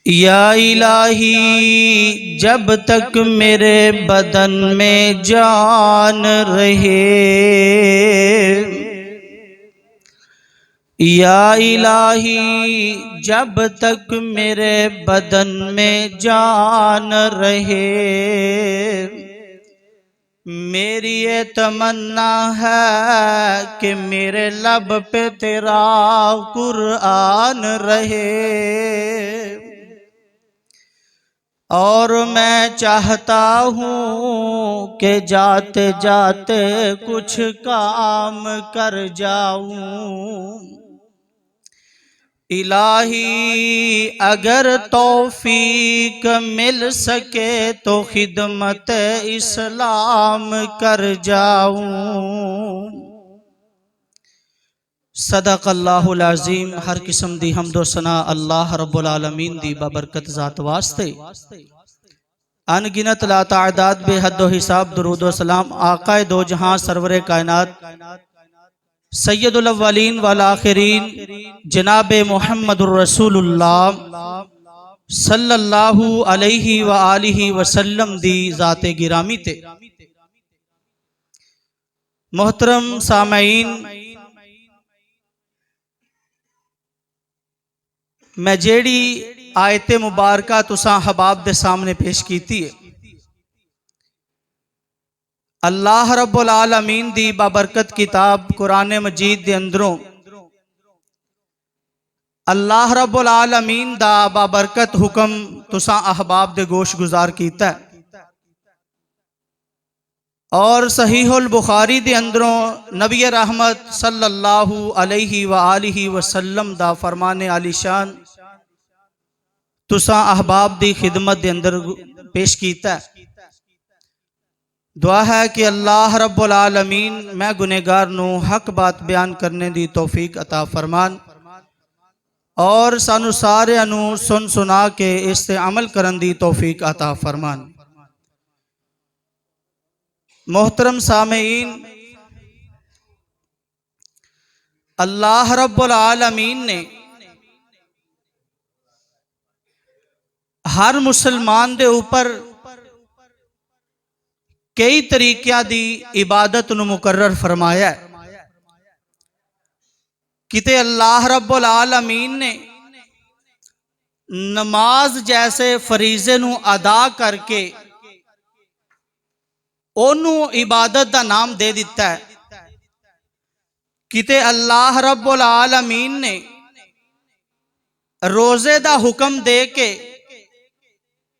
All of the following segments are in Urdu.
یا الہی جب تک میرے بدن میں جان رہے، یا الہی جب تک میرے بدن میں جان رہے، میری یہ تمنا ہے کہ میرے لب پہ تیرا قرآن رہے، اور میں چاہتا ہوں کہ جاتے جاتے کچھ کام کر جاؤں۔ الہی اگر توفیق مل سکے تو خدمت اسلام کر جاؤں۔ صدق اللہ العظیم۔ ہر قسم دی حمد و ثنا اللہ رب العالمین دی بابرکت ذات واسطے، ان گنت لا تعداد بے حد و حساب درود و سلام آقا دو جہاں سرور کائنات سید الاولین والآخرین جناب محمد الرسول اللہ صلی اللہ علیہ وآلہ وسلم دی ذات گرامی تے۔ محترم سامعین، میں جیڑی آیت مبارکہ تساں حباب دے سامنے پیش کیتی ہے، اللہ رب العالمین دی بابرکت کتاب قرآن مجید دے اندروں اللہ رب العالمین دا بابرکت حکم تساں احباب دے گوش گزار کیتا ہے، اور صحیح البخاری دے اندروں نبی رحمت صلی اللہ علیہ وآلہ وسلم دا فرمان عالی شان تساں احباب دی خدمت دے اندر پیش کیتا ہے۔ دعا ہے کہ اللہ رب العالمین میں گنہگار نو حق بات بیان کرنے دی توفیق عطا فرمان، اور سانو سارے انو سن سنا کے اس سے عمل کرن دی توفیق عطا فرمان۔ محترم سامعین، اللہ رب العالمین نے ہر مسلمان دے اوپر کئی طریقہ دی عبادت نو مقرر فرمایا ہے۔ کتے اللہ رب العالمین نے نماز جیسے فریضے نو ادا کر کے انہوں عبادت دا نام دے دیتا ہے، کتے اللہ رب العالمین نے روزے دا حکم دے کے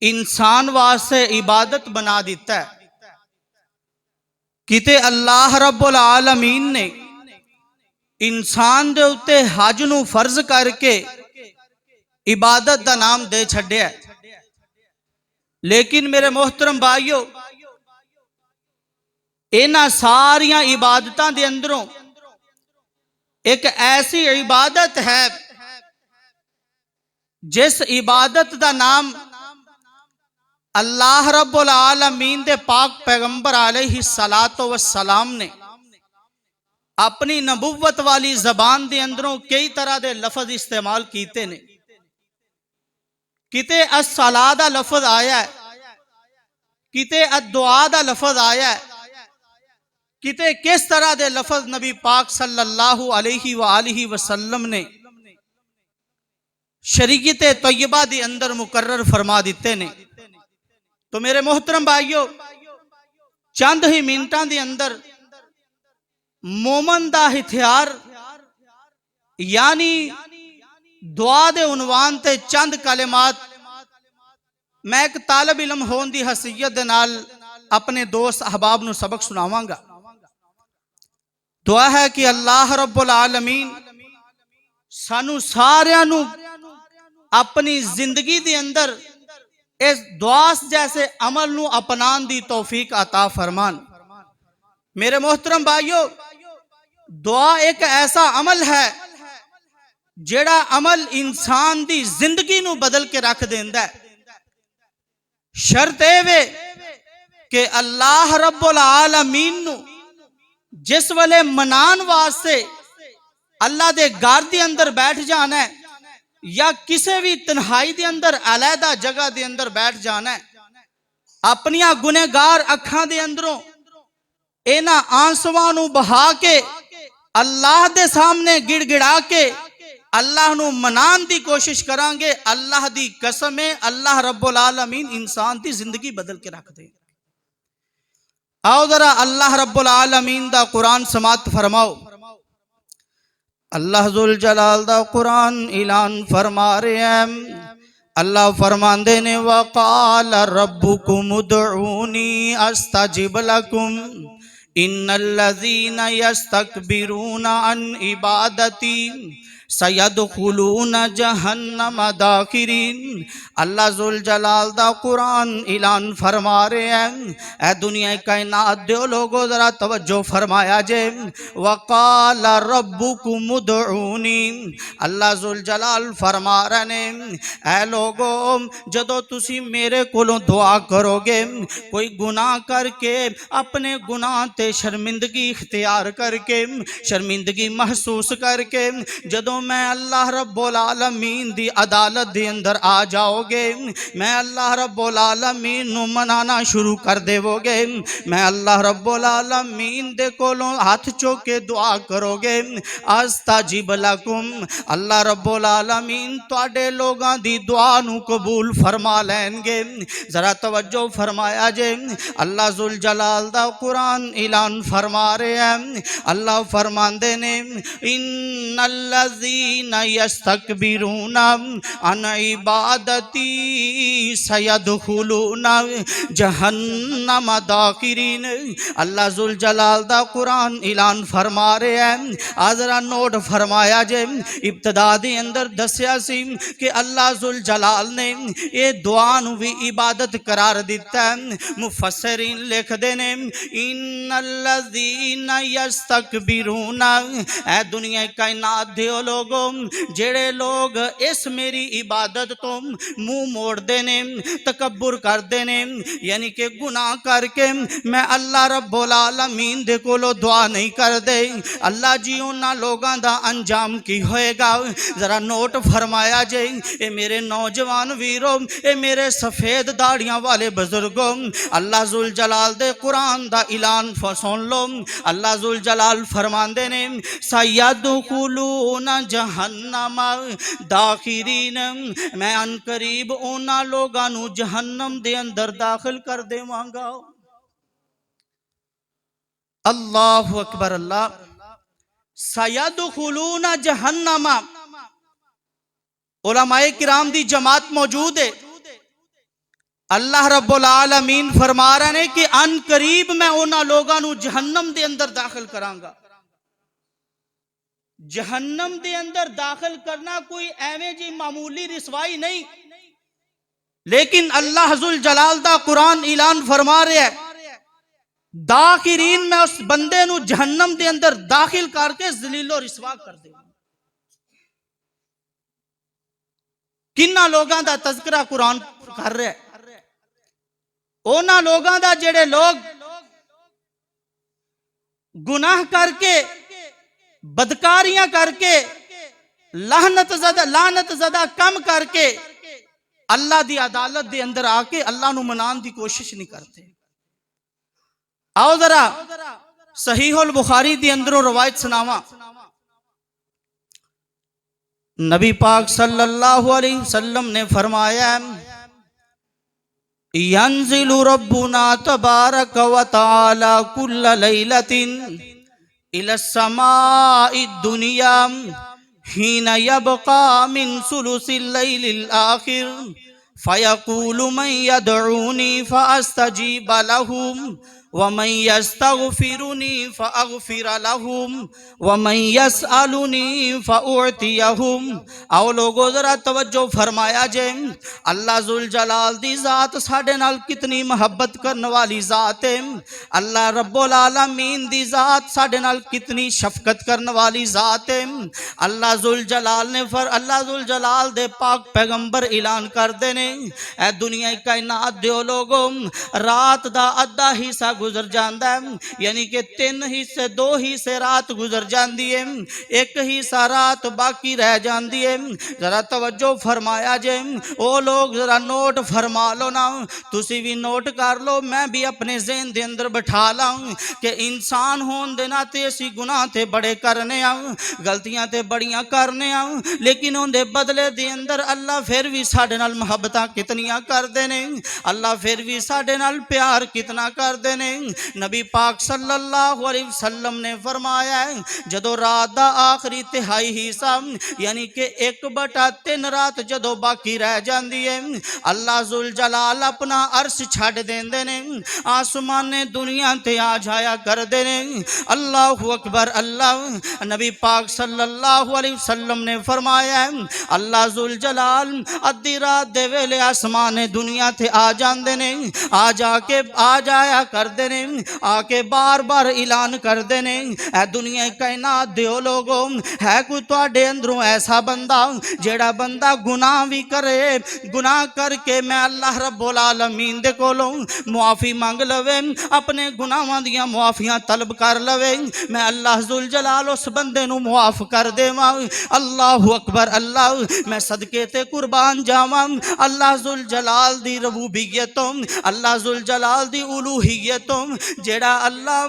انسان واسطے عبادت بنا دیتا ہے، کتے اللہ رب العالمین نے انسان دے اتے حج نو فرض کر کے عبادت دا نام دے چھڑیا ہے۔ لیکن میرے محترم بھائیو، اینا ساریاں عبادتاں دے اندروں ایک ایسی عبادت ہے جس عبادت دا نام اللہ رب العالمین دے پاک پیغمبر علیہ السلام نے اپنی نبوت والی زبان دے اندروں کئی طرح دے لفظ استعمال کیتے نے۔ کتے الصلاۃ دا لفظ آیا ہے، کتے الدعاء دا لفظ آیا ہے، کتے کس طرح دے لفظ نبی پاک صلی اللہ علیہ وآلہ وسلم نے شریعت طیبہ دے اندر مقرر فرما دیتے نے۔ تو میرے محترم بھائیو، چند ہی منٹاں دے اندر مومن دا ہتھیار یعنی دعا دے عنوان تے چند کلمات میں ایک طالب علم ہون دی حیثیت دے نال اپنے دوست احباب نو سبق سناواں گا۔ دعا ہے کہ اللہ رب العالمین سانو ساریاں نو اپنی زندگی دے اندر اس دعا جیسے عمل نو اپنان دی توفیق عطا فرمان۔ میرے محترم بھائیو، دعا ایک ایسا عمل ہے جیڑا عمل انسان دی زندگی نو بدل کے رکھ دیندا ہے۔ شرط اے کہ اللہ رب العالمین نو جس والے منان واسطے اللہ دے گھر دے اندر بیٹھ جانا ہے یا کسی بھی تنہائی دے اندر علیحدہ جگہ دے اندر بیٹھ جانا ہے، اپنیاں گنہگار اکھاں دے اندروں اینا آنسواں نو بہا کے اللہ دے سامنے گڑ گڑا کے اللہ نو منان دی کوشش کرانگے، اللہ دی قسم ہے اللہ رب العالمین انسان دی زندگی بدل کے رکھ دے۔ آؤ ذرا اللہ رب العالمین دا قرآن سماعت فرماؤ۔ اللہ ذوالجلال دا قرآن اعلان فرما رہے ہیں، اللہ فرماندے نے وَقَالَ رَبُّكُمُ ادْعُونِي أَسْتَجِبْ لَكُمْ إِنَّ الَّذِينَ يَسْتَكْبِرُونَ عَنْ عِبَادَتِي سَيَدْخُلُونَ جَهَنَّمَ دَاخِرِينَ۔ اللہ ذوالجلال دا قرآن اعلان فرما رہے ہیں، اے دنیا کائنات دیو لوگو ذرا توجہ فرمایا جے، وَقَالَ رَبُّكُمُ ادْعُونِي، اللہ ذوالجلال فرما رہے ہیں اے لوگو جدو تسی میرے کولوں دعا کرو گے، کوئی گناہ کر کے اپنے گناہ تے شرمندگی اختیار کر کے شرمندگی محسوس کر کے جدو میں اللہ رب العالمین دی عدالت دے اندر آ جاؤ گے، میں اللہ رب العالمین نو منانا شروع کر دے وہ گے، میں اللہ رب العالمین دے کولوں ہاتھ چوکے دعا کرو گے، استجب لکم، اللہ رب العالمین تواڈے لوگاں دی دعا نو قبول فرما لین گے۔ ذرا توجہ فرمایا جے، اللہ ذوالجلال دا قرآن اعلان فرما رہے ہیں، اللہ فرماندے نے ان الذین یستکبرون عن عبادتی سیدخلون جہنم داخرین۔ اللہ ذوالجلال دا قرآن اعلان فرما رہے ہیں، آذرا نوٹ فرمایا جے، ابتدا دے اندر دسیا سی کہ اللہ ذوالجلال نے یہ دعا نو بھی عبادت قرار دیتا ہے۔ مفسرین لکھ دینے ان الذین یستکبرون، اے دنیا کائنات دیو لوگوں جڑے لوگ اس میری عبادت تو منہ موڑ دینے تکبر کر دینے، یعنی کہ گناہ کر کے میں اللہ رب العالمین دے کولو دعا نہیں کر دے، اللہ جی انہاں لوگاں دا انجام کی ہوئے گا۔ ذرا نوٹ فرمایا جے، اے میرے نوجوان ویروں، اے میرے سفید داڑیاں والے بزرگوں، اللہ ذوالجلال دے قرآن دا اعلان سن لو۔ اللہ ذوالجلال فرماندے نے سیدخلون جہنم داخرین، میں ان قریب اونا لوگاں نو جہنم دے اندر داخل کر دے مانگا۔ اللہ اکبر اللہ، سیدخلون جہنم، علماء کرام دی جماعت موجود ہے، اللہ رب العالمین فرما رہے ہیں کہ ان قریب میں اونا لوگاں نو جہنم دے اندر داخل کرانگا۔ جہنم دے اندر داخل کرنا کوئی ایویں جی معمولی رسوائی نہیں، لیکن اللہ ذوالجلال دا قرآن اعلان فرما رہے ہیں داخرین میں اس بندے نو جہنم دے اندر داخل کر کے ذلیل و رسوا کر دے۔ کنہ لوگاں دا تذکرہ قرآن کر رہے ہیں، اونا لوگاں دا جڑے لوگ گناہ کر کے بدکاریاں کر کے لعنت زدہ کم کر کے اللہ دی عدالت دے اندر آ کے اللہ نو منان دی کوشش نہیں کرتے۔ آؤ ذرا صحیح البخاری دی اندروں روایت سناواں، نبی پاک صلی اللہ علیہ وسلم نے فرمایا ینزل ربنا تبارک و تعالی کل لیلۃ الى السماء الدنیا حین یبقى من ثلث اللیل الاخر فیقول من یدعونی فاستجیب لهم ومن یستغفرنی فاغفر لهم ومن یسألنی فاعطیہم۔ آؤ لوگو ذرا توجہ فرمایا جے، اللہ ذوالجلال دی ذات ساڑھے نال کتنی محبت کرنے والی ذات ہے، اللہ رب العالمین دی ذات ساڑھے نال کتنی شفقت کرنے والی ذات ہے۔ اللہ ذوالجلال نے اللہ ذوالجلال دے پاک پیغمبر اعلان کر دینے اے دنیا کائنات دیو لوگوں، رات دا ادھا حصہ گزر جاندا ہے، یعنی کہ 3 حصے 2 حصے رات گزر جاندی ہے، 1 حصہ رات باقی رہ جاندی ہے۔ ذرا توجہ فرمایا جے، او لوگ ذرا نوٹ فرما لو نا، تسی بھی نوٹ کر لو، میں بھی اپنے ذہن دے اندر بٹھا لاؤں کہ انسان ہون دے ناتے اسی گناہ تے بڑے کرنے آؤں، غلطیاں تے بڑیاں کرنے آؤں، لیکن ان دے بدلے دے اندر اللہ پھر بھی ساڈے نال محبتاں کتنیاں کر دے نے، اللہ پھر بھی ساڈے نال پیار کتنا کر دے نے۔ نبی پاک صلی اللہ علیہ وسلم نے فرمایا ہے جدو رات دا آخری تہائی حصہ یعنی کہ 1/3 رات جدو باقی رہ جاندی ہے، اللہ ذوالجلال اپنا عرش چھڈ دیندے نے، آسمان دنیا تے آ جایا کر دے نے۔ اللہ اکبر اللہ، نبی پاک صلی اللہ علیہ وسلم نے فرمایا ہے اللہ ذوالجلال ادھی رات دے ویلے آسمان دنیا تے آ جاندے نے، آ جایا کر دے نے، آ کے بار بار اعلان کر دے نے، اے دنیا کائنات دیو لوگوں، ہے کوئی تواڈے اندروں ایسا بندہ جیڑا بندہ گناہ بھی کرے، گناہ کر کے میں اللہ رب العالمین دے کولوں معافی مانگ لوے، اپنے گناہاں دیاں معافیاں طلب کر لوے، میں اللہ ذوالجلال اس بندے نو معاف کر دیواں۔ اللہ اکبر اللہ، میں صدقے تے قربان جاواں اللہ ذوالجلال دی ربوبیتوں، اللہ ذوالجلال دی الوہیتوں، جیڑا اللہ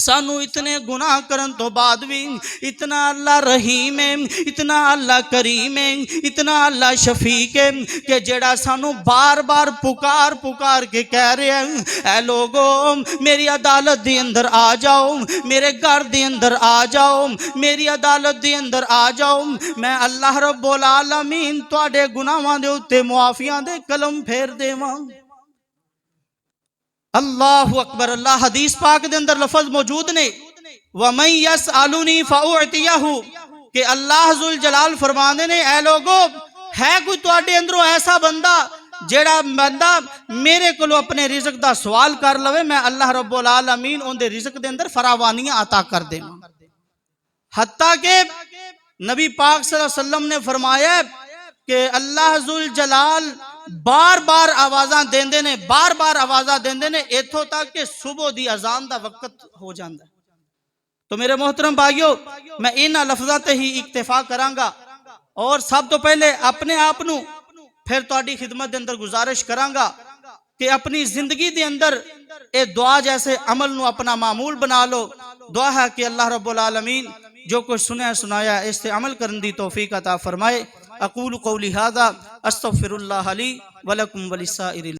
سانو اتنے گناہ کرن تو بعد بھی اتنا اللہ رحیم ہے، اتنا اللہ کریم ہے، اتنا اللہ شفیق ہے کہ جیڑا سانو بار بار پکار کے کہہ رہے ہیں اے لوگوں میری عدالت دی اندر آ جاؤ، میرے گھر دی اندر آ جاؤ، میری عدالت دی اندر آ جاؤ، میں اللہ رب العالمین تواڈے گناہاں دے اوتے معافیاں دے قلم پھیر دیواں۔ اللہ اکبر اللہ، حدیث پاک دے اندر لفظ موجود نے وَمَن يَسْأَلُنِي فَأُعْتِيَهُ کہ اللہ ذوالجلال فرماندے نے اے لوگو ہے کوئی تواڈے اندروں ایسا بندہ جیڑا بندہ میرے کولو اپنے رزق دا سوال کر لوے، میں اللہ رب العالمین ان دے رزق دے اندر فراوانیاں عطا کر دے، حتیٰ کہ نبی پاک صلی اللہ علیہ وسلم نے فرمایا کہ اللہ ذوالجلال بار بار آوازاں دیندے نے، بار بار آوازاں دیندے نے، ایتھوں تک کہ صبح دی اذان دا وقت ہو جاندا ہے۔ تو میرے محترم بھائیو، میں انہاں لفظاں تے ہی اکتفا کراں گا اور سب تو پہلے اپنے آپ نو پھر تہاڈی خدمت دے اندر گزارش کراں گا کہ اپنی زندگی دے اندر اے دعا جیسے عمل نو اپنا معمول بنا لو۔ دعا ہے کہ اللہ رب العالمین جو کچھ سنایا اس سے عمل کرن دی توفیق عطا فرمائے۔ اقول قولی ھذا استغفر اللہ لی ولکم ولسائر